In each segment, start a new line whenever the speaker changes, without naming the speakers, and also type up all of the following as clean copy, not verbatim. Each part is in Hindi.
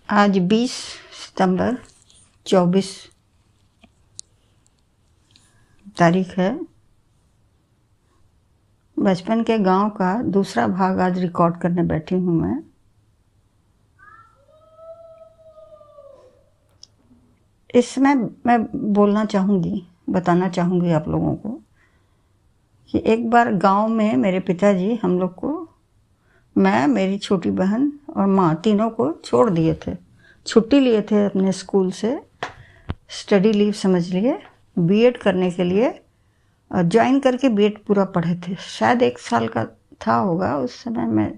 आज 20 सितंबर 24 तारीख है। बचपन के गांव का दूसरा भाग आज रिकॉर्ड करने बैठी हूँ मैं। इसमें मैं बोलना चाहूँगी, बताना चाहूँगी आप लोगों को कि एक बार गांव में मेरे पिताजी हम लोग को, मैं, मेरी छोटी बहन और माँ, तीनों को छोड़ दिए थे। छुट्टी लिए थे अपने स्कूल से, स्टडी लीव समझ लिए, बीएड करने के लिए, और ज्वाइन करके बीएड पूरा पढ़े थे। शायद 1 साल का था होगा, उस समय मैं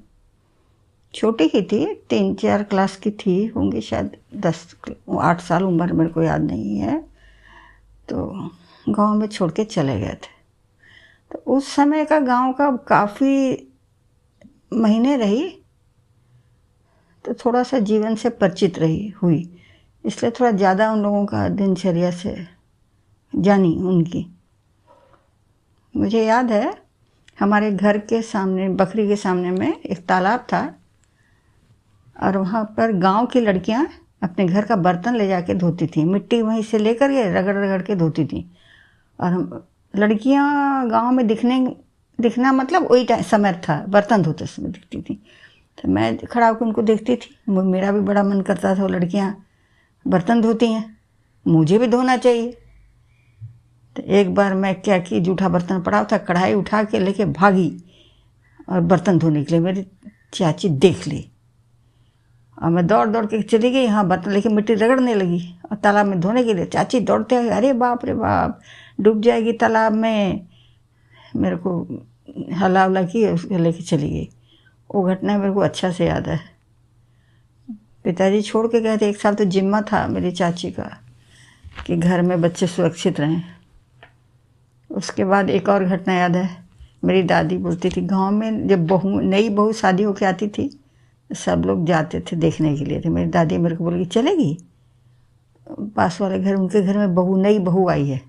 छोटी ही थी, 3-4 क्लास की थी होंगी, शायद 10-8 साल उम्र, मेरे को याद नहीं है। तो गांव में छोड़ के चले गए थे। तो उस समय का गांव का काफ़ी महीने रही, तो थोड़ा सा जीवन से परिचित हुई, इसलिए थोड़ा ज़्यादा उन लोगों का दिनचर्या से जानी उनकी। मुझे याद है हमारे घर के सामने, बकरी के सामने में एक तालाब था, और वहाँ पर गांव की लड़कियाँ अपने घर का बर्तन ले जाके धोती थी, मिट्टी वहीं से लेकर के रगड़ रगड़ के धोती थी। और हम लड़कियाँ गांव में दिखना मतलब वही समय था, बर्तन धोते समय दिखती थी। तो मैं खड़ा होकर उनको देखती थी, मेरा भी बड़ा मन करता था, वो लड़कियाँ बर्तन धोती हैं, मुझे भी धोना चाहिए। तो एक बार मैं क्या की, जूठा बर्तन पड़ा था, कढ़ाई उठा के लेके भागी और बर्तन धोने के लिए। मेरी चाची देख ली और मैं दौड़ दौड़ के चली गई, हाँ, बर्तन लेके मिट्टी रगड़ने लगी और तालाब में धोने के लिए। चाची दौड़ते आए, अरे बाप रे बाप, डूब जाएगी तालाब में। मेरे को हला उला की, उसको लेके चली गई। वो घटना मेरे को अच्छा से याद है। पिताजी छोड़ के गए थे, 1 साल तो जिम्मा था मेरी चाची का कि घर में बच्चे सुरक्षित रहें। उसके बाद एक और घटना याद है। मेरी दादी बोलती थी, गांव में जब नई बहू शादी होके आती थी, सब लोग जाते थे देखने के लिए। तो मेरी दादी मेरे को बोली, चलेगी? पास वाले घर, उनके घर में नई बहू आई है,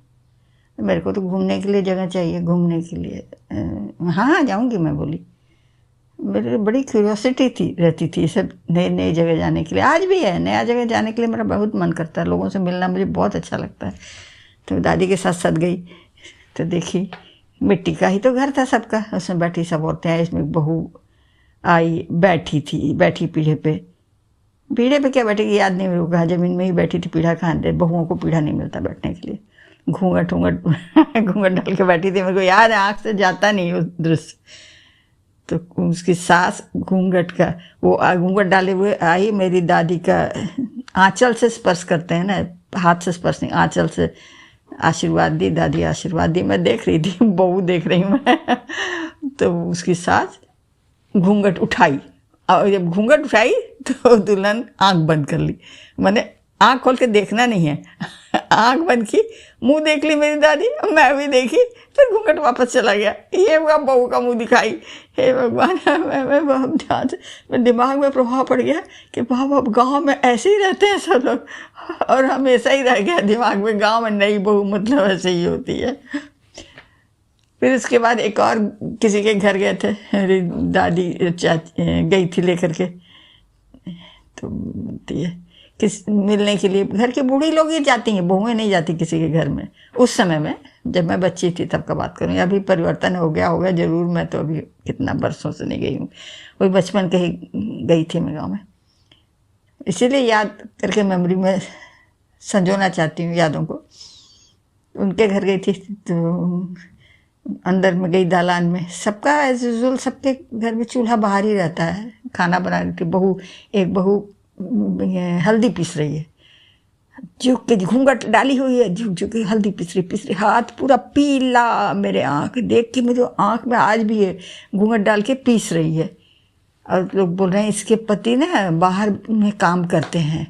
मेरे को तो घूमने के लिए जगह चाहिए, घूमने के लिए। हाँ हाँ जाऊँगी, मैं बोली। मेरी बड़ी क्यूरियोसिटी रहती थी सब नई जगह जाने के लिए। आज भी है, नया जगह जाने के लिए मेरा बहुत मन करता है, लोगों से मिलना मुझे बहुत अच्छा लगता है। तो दादी के साथ साथ गई तो देखी, मिट्टी का ही तो घर था सबका, उसमें बैठी सब औरतें आई, इसमें बहू आई, बैठी पीढ़े पे क्या बैठेगी याद नहीं मेरे को, कहाँ जमीन में ही बैठी थी। पीढ़ा कहाँ दे, बहुओं को पीढ़ा नहीं मिलता बैठने के लिए। घूंघट घूंघट डाल के बैठी थी, मेरे को याद है, आँख से जाता नहीं उस दृश्य। तो उसकी सास घूंघट डाले हुए आई, मेरी दादी का आंचल से स्पर्श करते हैं ना, हाथ से स्पर्श नहीं, आंचल से आशीर्वाद दी। दादी आशीर्वाद दी, मैं देख रही थी, बहू देख रही हूँ मैं। तो उसकी सास घूंघट उठाई, और जब घूंघट उठाई तो दुल्हन आंख बंद कर ली। मैंने आंख खोल के देखना नहीं है, आंख बंद की, मुंह देख ली मेरी दादी, मैं भी देखी, फिर घूंघट वापस चला गया। ये बहू का मुंह दिखाई। हे भगवान, मैं बहुत ध्यान से, मेरे दिमाग में प्रभाव पड़ गया कि बाबा गांव में ऐसे ही रहते हैं सब लोग, और हमेशा ही रह गया दिमाग में, गांव में नई बहू मतलब ऐसे ही होती है। फिर उसके बाद एक और किसी के घर गए थे, मेरी दादी गई थी लेकर के, तो बोलती है मिलने के लिए, घर की बूढ़ी लोग ही जाती हैं, बहुएं नहीं जाती किसी के घर में। उस समय में जब मैं बच्ची थी तब का बात करूँ, अभी परिवर्तन हो गया होगा जरूर, मैं तो अभी कितना बरसों से नहीं गई हूँ, वही बचपन के ही गई थी मैं गाँव में। इसीलिए याद करके मेमोरी में संजोना चाहती हूँ यादों को। उनके घर गई थी तो अंदर में गई, दालान में, सबका एज यूजुअल, सबके घर में चूल्हा बाहर ही रहता है, खाना बना रही थी। एक बहू हल्दी पीस रही है, झुक के, घूंघट डाली हुई है, झुक के हल्दी पीस रही, हाथ पूरा पीला। मेरे आँख देख के, मेरे आँख में आज भी है, घूंघट डाल के पीस रही है। और लोग बोल रहे हैं इसके पति ना बाहर में काम करते हैं।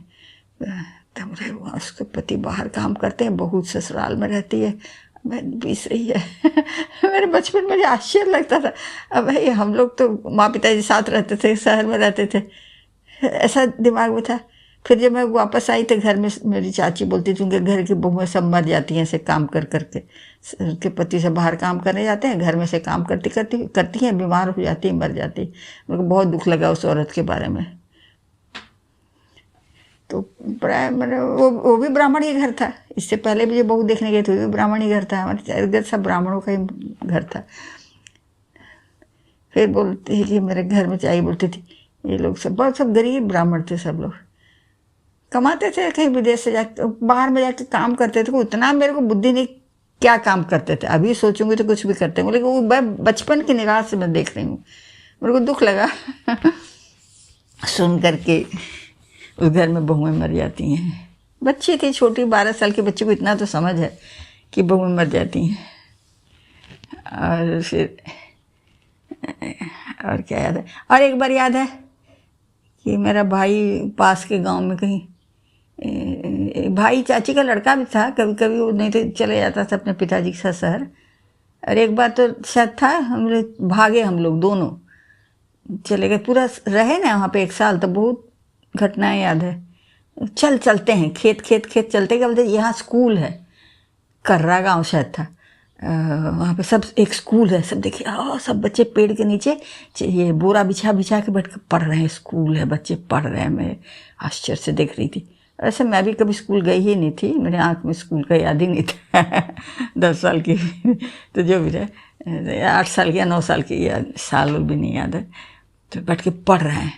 तो मुझे उसके पति बाहर काम करते हैं, बहू ससुराल में रहती है, मैं पीस रही है। मेरे बचपन में आश्चर्य लगता था। अब भाई हम लोग तो माँ पिताजी साथ रहते थे, शहर में रहते थे, ऐसा दिमाग में था। फिर जब मैं वापस आई तो घर में मेरी चाची बोलती थी, उनके घर की बहुएं सब मर जाती हैं ऐसे काम करके, उनके पति से बाहर काम करने जाते हैं, घर में से काम करती हैं, बीमार हो जाती हैं, मर जाती। मेरे को बहुत दुख लगा उस औरत के बारे में। तो प्राय मतलब वो भी ब्राह्मण ही घर था। इससे पहले भी जो बहू देखने गए थे वो भी ब्राह्मण ही घर था, हमारे इर्द गिर्द सब ब्राह्मणों का ही घर था। फिर बोलते हैं कि मेरे घर में चाहिए, बोलती थी ये लोग सब बहुत सब गरीब ब्राह्मण थे, सब लोग कमाते थे, कहीं विदेश से जाके बाहर में जाके काम करते थे। उतना मेरे को बुद्धि नहीं क्या काम करते थे, अभी सोचूंगी तो कुछ भी करते हैं, लेकिन वो मैं बचपन की निगाह से मैं देख रही हूँ, मेरे को दुख लगा सुन करके उस घर में बहुएं मर जाती हैं। बच्ची थी छोटी, 12 साल के बच्चे को इतना तो समझ है कि बहुएं मर जाती हैं। और फिर और क्या याद है, और एक बार याद है कि मेरा भाई पास के गांव में कहीं, भाई चाची का लड़का भी था, कभी कभी वो नहीं तो चले जाता था अपने पिताजी के साथ शहर। और एक बार तो शायद था, हम लोग भागे, हम लोग दोनों चले गए, पूरा रहे ना वहाँ पे 1 साल, तो बहुत घटनाएं याद है। चलते हैं खेत खेत खेत चलते गए, बोलते यहाँ स्कूल है, कर्रा गांव शायद था, वहाँ पे सब एक स्कूल है, सब देखिए सब बच्चे पेड़ के नीचे ये बोरा बिछा बिछा के बैठ के पढ़ रहे हैं, स्कूल है, बच्चे पढ़ रहे हैं। मैं आश्चर्य से देख रही थी। ऐसे मैं भी कभी स्कूल गई ही नहीं थी, मेरे आँख में स्कूल का याद ही नहीं था 10 साल की तो जो भी रहे, 8 साल की या 9 साल की याद, साल भी नहीं याद है। तो बैठ के पढ़ रहे हैं,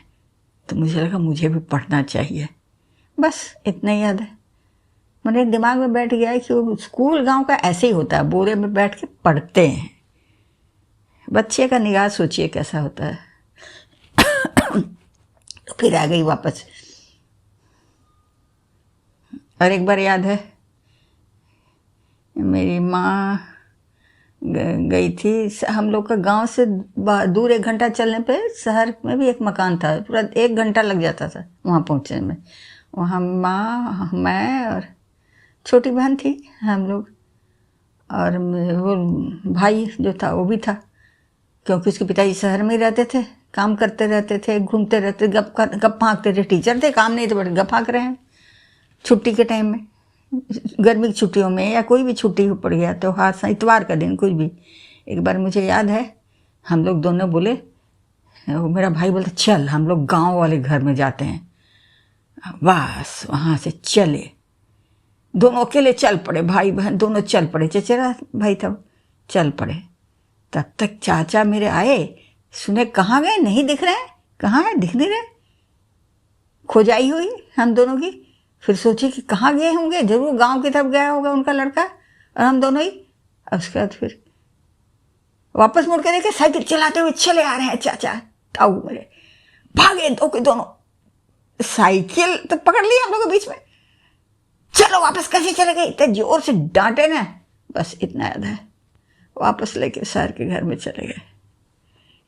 तो मुझे लगा मुझे भी पढ़ना चाहिए, बस इतना ही याद है। मेरे दिमाग में बैठ गया है कि वो स्कूल गांव का ऐसे ही होता है, बोरे में बैठ के पढ़ते हैं। बच्चे का निगाह सोचिए कैसा होता है तो फिर आ गई वापस। और एक बार याद है, मेरी माँ गई थी, हम लोग का गांव से दूर 1 घंटा चलने पे शहर में भी एक मकान था, पूरा 1 घंटा लग जाता था वहाँ पहुँचने में। वहाँ माँ, मैं और छोटी बहन थी, हम लोग, और वो भाई जो था वो भी था, क्योंकि उसके पिताजी शहर में ही रहते थे, काम करते रहते थे, घूमते रहते, गप फाँकते थे, टीचर थे, काम नहीं तो बड़े गप फाँक रहे हैं छुट्टी के टाइम में, गर्मी की छुट्टियों में या कोई भी छुट्टी हो पड़ गया, त्योहार सा इतवार का दिन, कुछ भी। एक बार मुझे याद है, हम लोग दोनों बोले, वो मेरा भाई बोलता चल हम लोग गांव वाले घर में जाते हैं। बस वहाँ से चले, दोनों अकेले चल पड़े, भाई बहन दोनों चल पड़े, चचेरा भाई था, चल पड़े। तब तक चाचा मेरे आए, सुने कहाँ गए, नहीं दिख रहे, कहाँ है, दिख नहीं रहे। खोजाई हुई हम दोनों की, फिर सोची कि कहाँ गए होंगे, जरूर गांव की तरफ गया होगा उनका लड़का, और हम दोनों ही। उसके बाद फिर वापस मुड़ के देखे, साइकिल चलाते हुए चले आ रहे हैं चाचा, ताऊ मेरे, भागे दो के दोनों, साइकिल तो पकड़ ली हम लोग के बीच में, चलो वापस कैसे चले गए, इतने जोर से डांटे ना, बस इतना याद है। वापस लेके शहर के घर में चले गए।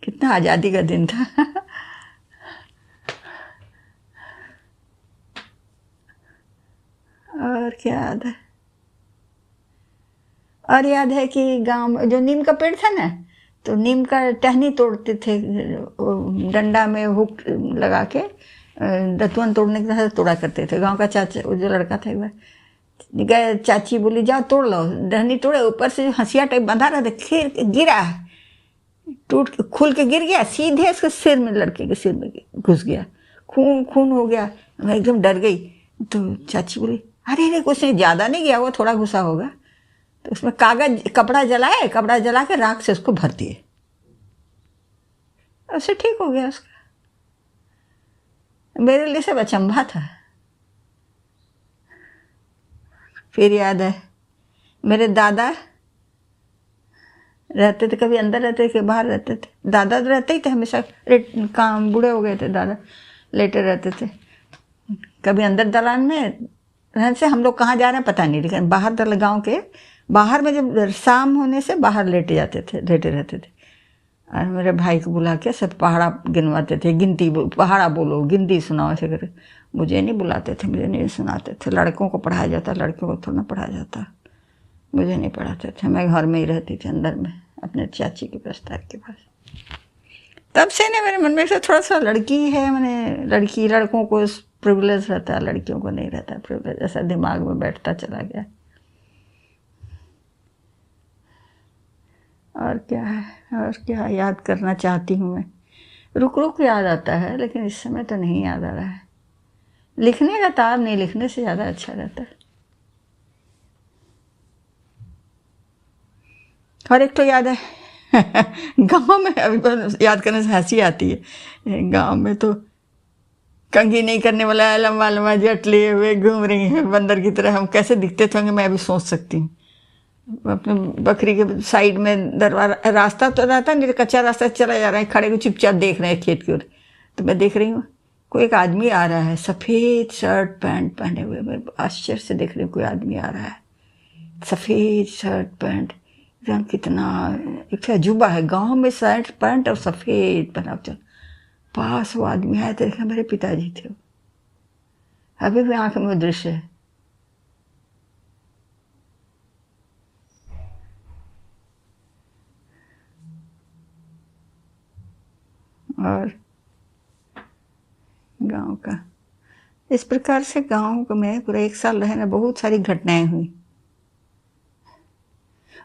कितना आज़ादी का दिन था और क्या याद है, और याद है कि गांव में जो नीम का पेड़ था ना, तो नीम का टहनी तोड़ते थे, डंडा में हुक लगा के दतवन तोड़ने की तरह तोड़ा करते थे। गांव का चाचा जो लड़का था, एक बार गए, चाची बोली जाओ तोड़ लो, टहनी तोड़े, ऊपर से हंसिया टाइप बंधा रहा था, खीर गिरा, टूट के खुल के गिर गया, सीधे उसके सिर में, लड़के के सिर में घुस गया, खून खून हो गया। मैं एकदम डर गई। तो चाची बोली अरे अरे कुछ नहीं, ज़्यादा नहीं गया, वो थोड़ा घुसा होगा। तो उसमें कागज कपड़ा जलाए, कपड़ा जला के राख से उसको भर दिए, उससे ठीक हो गया उसका। मेरे लिए सब अचंभा था। फिर याद है, मेरे दादा रहते थे, कभी अंदर रहते थे कभी बाहर रहते थे। दादा तो रहते ही थे हमेशा, काम बूढ़े हो गए थे दादा, लेटे रहते थे। कभी अंदर दलान में रहने से हम लोग कहाँ जा रहे हैं पता नहीं, लेकिन बाहर गांव के बाहर में जब शाम होने से बाहर लेटे जाते थे, लेटे रहते थे। और मेरे भाई को बुला के सब पहाड़ा गिनवाते थे, गिनती पहाड़ा बोलो, गिनती सुनाओ, ऐसे करके। मुझे नहीं बुलाते थे, मुझे नहीं सुनाते थे। लड़कों को पढ़ाया जाता, लड़कियों को थोड़ा ना पढ़ाया जाता। मुझे नहीं पढ़ाते थे, मैं घर में ही रहती थी अंदर में, अपने चाची के प्रस्ताव के पास। तब से ना मेरे मन में से थोड़ा सा लड़की है, मैंने लड़की, लड़कों को प्रिविलेज रहता है, लड़कियों को नहीं रहता प्रिविलेज, ऐसा दिमाग में बैठता चला गया। और क्या है, और क्या याद करना चाहती हूँ मैं, रुक रुक याद आता है, लेकिन इस समय तो नहीं याद आ रहा है। लिखने का ताब नहीं, लिखने से ज़्यादा अच्छा रहता है। और एक तो याद है गांव में, अभी पर याद करने से हंसी आती है, गांव में तो कंघी नहीं करने वाला लंबा लंबा जट लिए हुए घूम रही है बंदर की तरह। हम कैसे दिखते थे मैं अभी सोच सकती हूँ। अपने बकरी के साइड में दरवाजा, रास्ता तो रहता नहीं, कच्चा रास्ता चला जा रहा है, खड़े को चुपचाप देख रहे हैं खेत की ओर। तो मैं देख रही हूँ कोई एक आदमी आ रहा है, सफ़ेद शर्ट पैंट पहने हुए। मैं आश्चर्य से देख रही हूँ कोई आदमी आ रहा है सफ़ेद शर्ट पैंट, एकदम कितना एक अजूबा है गांव में, शर्ट पैंट और सफ़ेद पहना। चल पास वो आदमी आया तो देखा मेरे पिताजी थे। अभी भी आंख में वो दृश्य है। और गांव का इस प्रकार से, गांव में पूरा 1 साल रहे ना, बहुत सारी घटनाएं हुई।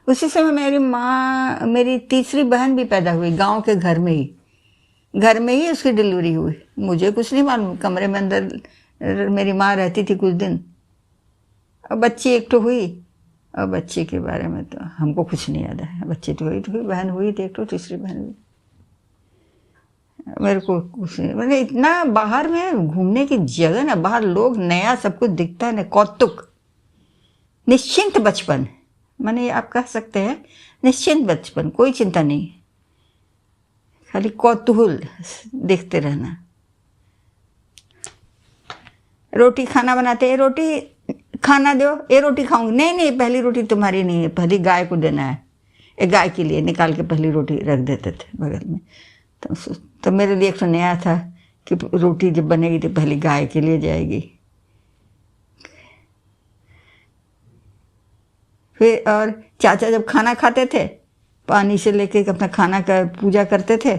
उसी समय मेरी माँ, मेरी तीसरी बहन भी पैदा हुई गांव के घर में ही। घर में ही उसकी डिलीवरी हुई। मुझे कुछ नहीं मालूम, कमरे में अंदर मेरी माँ रहती थी कुछ दिन। और बच्ची एक तो हुई, और बच्चे के बारे में तो हमको कुछ नहीं याद है। बच्ची तो हुई बहन हुई थी एक तो, तीसरी बहन हुई। मेरे को कुछ नहीं, मैंने इतना बाहर में घूमने की जगह ना, बाहर लोग नया सब कुछ दिखता है ना, कौतुक, निश्चिंत बचपन, माने आप कह सकते हैं निश्चिंत बचपन, कोई चिंता नहीं, खाली कौतूहल देखते रहना। रोटी खाना बनाते, रोटी खाना दो, ये रोटी खाऊंगी, नहीं नहीं पहली रोटी तुम्हारी नहीं है, पहली गाय को देना है। एक गाय के लिए निकाल के पहली रोटी रख देते थे बगल में। तो मेरे लिए एक तो नया था कि रोटी जब बनेगी तो पहली गाय के लिए जाएगी। फिर और चाचा जब खाना खाते थे, पानी से लेके अपना खाना का पूजा करते थे,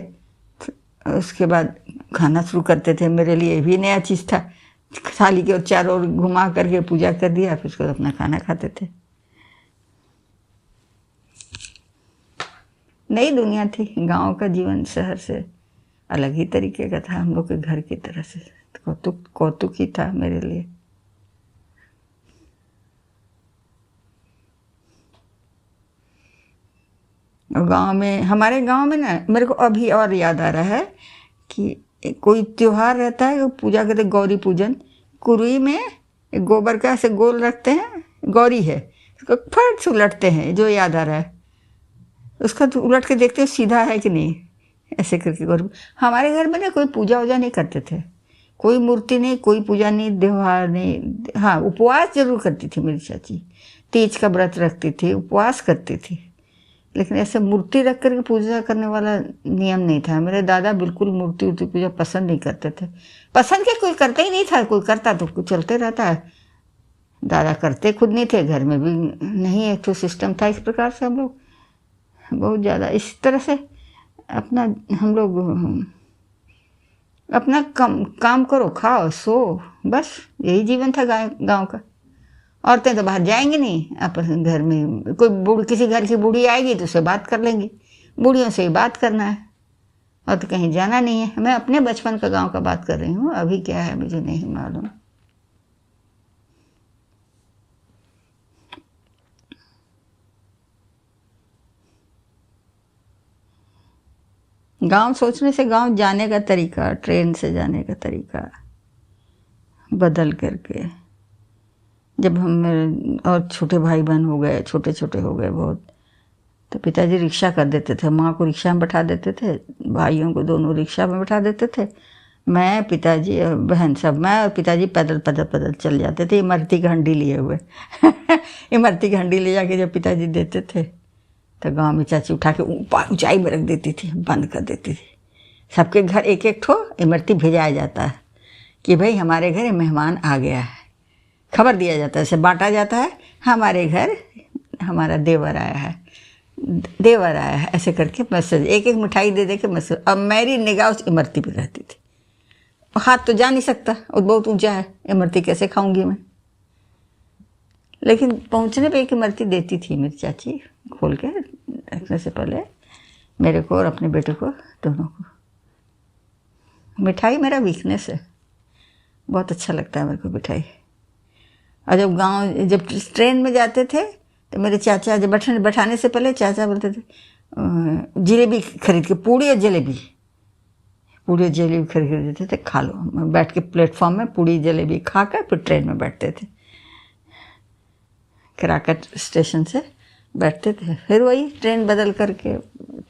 उसके बाद खाना शुरू करते थे। मेरे लिए भी नया चीज़ था, थाली के और चारों ओर घुमा करके पूजा कर दिया, फिर उसके बाद अपना खाना खाते थे। नई दुनिया थी। गांव का जीवन शहर से अलग ही तरीके का था, हम लोग के घर की तरह से कौतुक ही था मेरे लिए। और गांव में, हमारे गांव में ना, मेरे को अभी और याद आ रहा है कि कोई त्योहार रहता है, पूजा करते, गौरी पूजन, कुरुई में गोबर का ऐसे गोल रखते हैं, गौरी है, उसको फट से उलटते हैं, जो याद आ रहा है। उसका तो उलट के देखते हो सीधा है कि नहीं, ऐसे करके गौरी। हमारे घर में ना कोई पूजा वूजा नहीं करते थे, कोई मूर्ति नहीं, कोई पूजा नहीं, त्योहार नहीं। हाँ, उपवास जरूर करती थी मेरी चाची, तीज का व्रत रखती थी, उपवास करती थी, लेकिन ऐसे मूर्ति रख करके पूजा करने वाला नियम नहीं था। मेरे दादा बिल्कुल मूर्ति उर्ति पूजा पसंद नहीं करते थे। पसंद के कोई करता ही नहीं था, कोई करता तो कुछ चलते रहता है। दादा करते खुद नहीं थे, घर में भी नहीं एक तो सिस्टम था। इस प्रकार से हम लोग बहुत ज़्यादा इस तरह से अपना, हम लोग अपना काम करो, खाओ, सो, बस यही जीवन था गाँव का। औरतें तो बाहर जाएंगी नहीं, आपस घर में कोई किसी घर की बूढ़ी आएगी तो उससे बात कर लेंगी, बूढ़ियों से ही बात करना है, और तो कहीं जाना नहीं है। मैं अपने बचपन का गांव का बात कर रही हूँ, अभी क्या है मुझे नहीं मालूम। गांव सोचने से गांव जाने का तरीका, ट्रेन से जाने का तरीका बदल करके, जब हम और छोटे भाई बहन हो गए, छोटे छोटे हो गए बहुत, तो पिताजी रिक्शा कर देते थे, माँ को रिक्शा में बैठा देते थे, भाइयों को दोनों रिक्शा में बैठा देते थे, मैं, पिताजी और बहन सब, मैं और पिताजी पैदल पैदल पैदल चल जाते थे, इमरती की हंडी लिए हुए इमरती की हंडी ले जाके जब पिताजी देते थे तो गांव में चाची उठा के ऊंचाई में रख देती थी, बंद कर देती थी। सबके घर एक एक ठो इमरती भेजाया जाता है कि भाई हमारे घर मेहमान आ गया है, खबर दिया जाता है, ऐसे बांटा जाता है, हमारे घर हमारा देवर आया है, देवर आया है, ऐसे करके मैसेज, एक एक मिठाई दे दे के मैसेज। अब मेरी निगाह उस इमरती पे रहती थी, हाथ तो जा नहीं सकता और बहुत ऊंचा है, इमरती कैसे खाऊंगी मैं। लेकिन पहुंचने पे एक इमरती देती थी मेरी चाची, खोल के रखने से पहले मेरे को और अपने बेटे को, दोनों को। मिठाई मेरा वीकनेस है, बहुत अच्छा लगता है मेरे को मिठाई। और जब ट्रेन में जाते थे तो मेरे चाचा जब बैठाने से पहले चाचा बोलते थे जलेबी खरीद के, पूड़ी और जलेबी खरीद देते थे, खा लो। बैठ के प्लेटफॉर्म में पूड़ी जलेबी खा कर फिर ट्रेन में बैठते थे, कराकट स्टेशन से बैठते थे, फिर वही ट्रेन बदल करके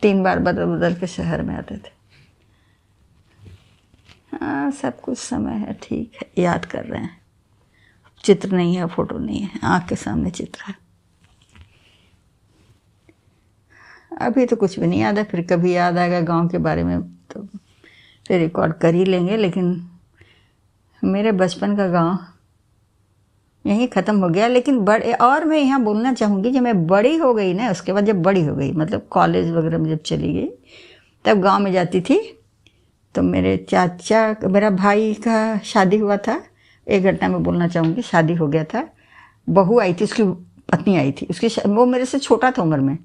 3 बार बदल के शहर में आते थे। हाँ, सब कुछ समय है, ठीक है, याद कर रहे हैं। चित्र नहीं है, फोटो नहीं है, आँख के सामने चित्र है। अभी तो कुछ भी नहीं याद है, फिर कभी याद आएगा गांव के बारे में तो फिर रिकॉर्ड कर ही लेंगे। लेकिन मेरे बचपन का गांव यहीं ख़त्म हो गया। लेकिन और मैं यहाँ बोलना चाहूँगी, जब मैं बड़ी हो गई ना, उसके बाद जब बड़ी हो गई मतलब कॉलेज वगैरह में जब चली गई, तब गांव में जाती थी तो मेरा भाई का शादी हुआ था। एक घटना में बोलना चाहूँगी, शादी हो गया था, बहू आई थी, उसकी पत्नी आई थी, वो मेरे से छोटा था उम्र में,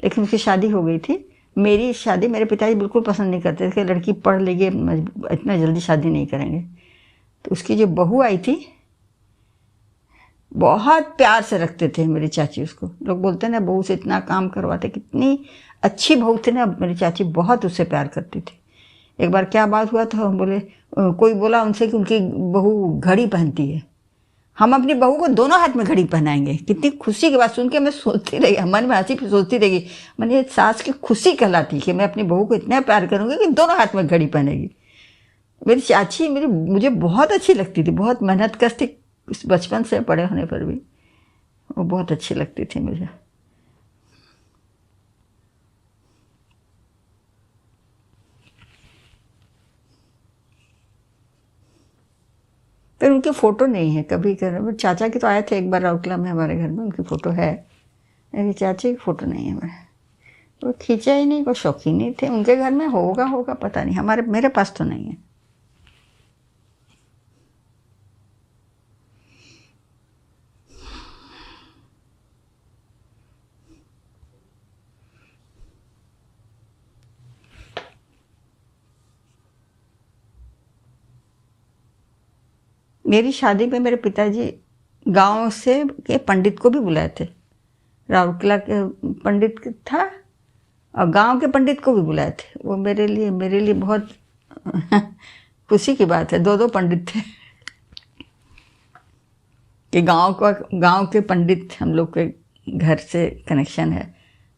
लेकिन उसकी शादी हो गई थी। मेरी शादी मेरे पिताजी बिल्कुल पसंद नहीं करते थे कि लड़की पढ़ लेगी, इतना जल्दी शादी नहीं करेंगे। तो उसकी जो बहू आई थी, बहुत प्यार से रखते थे मेरी चाची उसको। लोग बोलते ना बहू से इतना काम करवाते, कितनी अच्छी बहू थी ना मेरी चाची, बहुत उससे प्यार करती थी। एक बार क्या बात हुआ था, कोई बोला उनसे कि उनकी बहू घड़ी पहनती है, हम अपनी बहू को दोनों हाथ में घड़ी पहनाएंगे। कितनी खुशी की बात सुन के मैं सोचती रही, मन में हंसी, फिर सोचती रही, मैंने सास की खुशी कहलाती कि मैं अपनी बहू को इतना प्यार करूँगी कि दोनों हाथ में घड़ी पहनेगी। मेरी चाची मुझे बहुत अच्छी लगती थी, बहुत मेहनत कश थी, बचपन से बड़े होने पर भी वो बहुत अच्छी लगती थी मुझे। फिर उनकी फ़ोटो नहीं है, कभी कर चाचा की तो आए थे एक बार राउरकेला में हमारे घर में, उनकी फ़ोटो है, मेरी चाची की फ़ोटो नहीं है। मैं वो खींचा ही नहीं, कोई शौकीन नहीं थे, उनके घर में होगा पता नहीं, मेरे पास तो नहीं है। मेरी शादी पे मेरे पिताजी गांव से के पंडित को भी बुलाए थे, राउरकेला के पंडित था और गांव के पंडित को भी बुलाए थे। वो मेरे लिए बहुत खुशी की बात है, 2 पंडित थे कि गांव के पंडित हम लोग के घर से कनेक्शन है,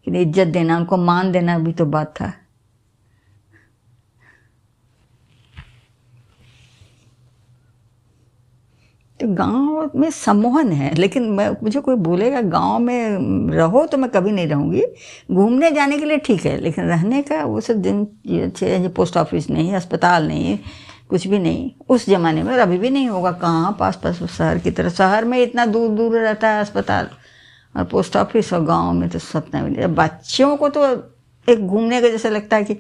कि इज्जत देना, उनको मान देना भी तो बात था। तो गांव में सम्मोहन है, लेकिन मुझे कोई बोलेगा गांव में रहो तो मैं कभी नहीं रहूँगी। घूमने जाने के लिए ठीक है, लेकिन रहने का वो सब दिन पोस्ट ऑफिस नहीं, अस्पताल नहीं, कुछ भी नहीं उस ज़माने में, और अभी भी नहीं होगा। कहाँ पास शहर की तरह, शहर में इतना दूर दूर रहता है अस्पताल और पोस्ट ऑफिस, और गाँव में तो सपना भी नहीं। बच्चों को तो एक घूमने का जैसा लगता है कि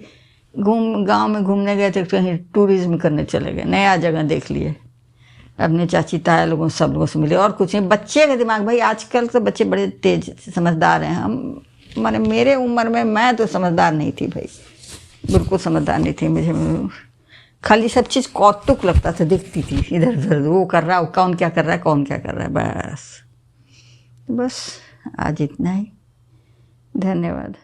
गाँव में घूमने गए थे, कहीं टूरिज्म करने चले गए, नया जगह देख लिए, अपने चाची ताया लोगों सब लोगों से मिले, और कुछ नहीं। बच्चे का दिमाग, भाई आजकल तो बच्चे बड़े तेज समझदार हैं। माने मेरे उम्र में मैं तो समझदार नहीं थी भाई, बिल्कुल समझदार नहीं थी। मुझे खाली सब चीज़ कौतुक लगता था, देखती थी इधर उधर, वो कर रहा है, कौन क्या कर रहा है, कौन क्या कर रहा है, बस आज इतना ही। धन्यवाद।